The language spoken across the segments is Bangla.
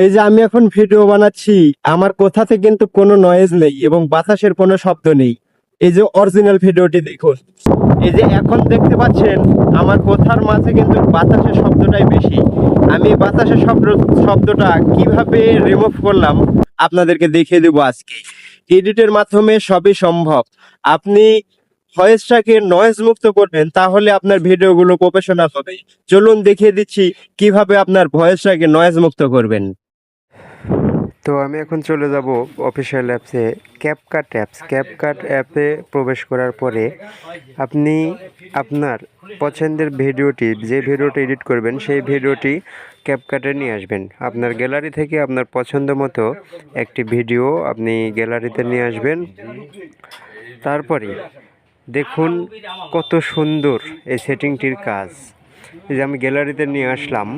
এই যে আমি এখন ভিডিও বানাচ্ছি, আমার কোথাতে কিন্তু কোনো নয়েজ নেই এবং বাতাসের কোনো শব্দ নেই। এই যে অরিজিনাল ভিডিওটি দেখুন, এই যে এখন দেখতে পাচ্ছেন আমার কথার মাঝে কিন্তু বাতাসের শব্দটাই বেশি। আমি বাতাসের শব্দটা কিভাবে রিমুভ করলাম আপনাদেরকে দেখিয়ে দেবো আজকে। এডিটের মাধ্যমে সবই সম্ভব। আপনি ভয়েসটাকে নয়েজ মুক্ত করবেন, তাহলে আপনার ভিডিওগুলো প্রফেশনাল হবে। চলুন দেখিয়ে দিচ্ছি কিভাবে আপনার ভয়েসটাকে নয়েজ মুক্ত করবেন। তো আমি এখন চলে যাব অফিসিয়াল অ্যাপসে, ক্যাপকাট অ্যাপে প্রবেশ করার পরে আপনি আপনার পছন্দের ভিডিওটি, যে ভিডিওটি এডিট করবেন সেই ভিডিওটি ক্যাপকাটে নিয়ে আসবেন। আপনার গ্যালারি থেকে আপনার পছন্দ মতো একটি ভিডিও আপনি গ্যালারিতে নিয়ে আসবেন। তারপরে দেখুন কত সুন্দর এই সেটিংটির কাজ। এই যে আমি গ্যালারিতে নিয়ে আসলাম,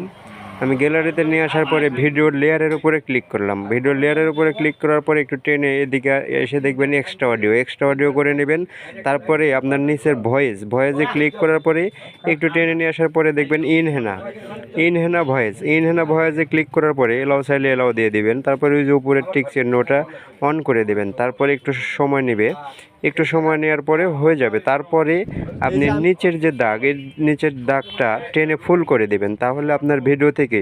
আমি গ্যালারিতে নিয়ে আসার পরে ভিডিওর লেয়ারের উপরে ক্লিক করলাম। ভিডিওর লেয়ারের উপরে ক্লিক করার পরে একটু টেনে এদিকে এসে দেখবেন এক্সট্রা অডিও করে নেবেন। তারপরে আপনার নিচের ভয়েসে ক্লিক করার পরে একটু টেনে নিয়ে আসার পরে দেখবেন ইনহেনা ভয়েসে ক্লিক করার পরে এলাও চাইলে এলাও দিয়ে দিবেন। তারপরে ওই যে উপরের টিক চিহ্নটা অন করে দেবেন। তারপরে একটু সময় নেবে, একটু সময় নেওয়ার পরে হয়ে যাবে। তারপরে আপনি নিচের যে দাগ, এই নিচের দাগটা টেনে ফুল করে দেবেন। তাহলে আপনার ভিডিও থেকে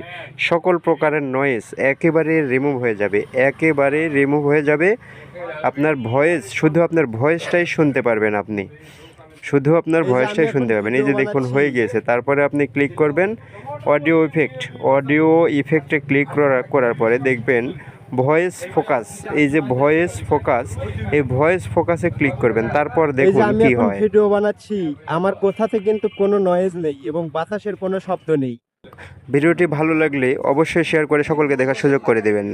সকল প্রকারের নয়েজ একেবারে রিমুভ হয়ে যাবে। আপনার ভয়েস, শুধু আপনার ভয়েসটাই শুনতে পারবেন, আপনি শুধু আপনার ভয়েসটাই শুনতে পাবেন। এই যে দেখুন হয়ে গিয়েছে। তারপরে আপনি ক্লিক করবেন অডিও ইফেক্টে ক্লিক করার পরে দেখবেন ভয়েস ফোকাস। এই যে এই ভয়েস ফোকাসে ক্লিক করবেন। তারপর এই যে দেখুন আমি কি এখন হয়। ভিডিও বানাচ্ছি, আমার কোথাতে কিন্তু কোনো নয়েজ নেই এবং বাতাসের কোনো শব্দ নেই। ভিডিওটি ভালো লাগলে অবশ্যই শেয়ার করে সকলকে দেখার সুযোগ করে দেবেন।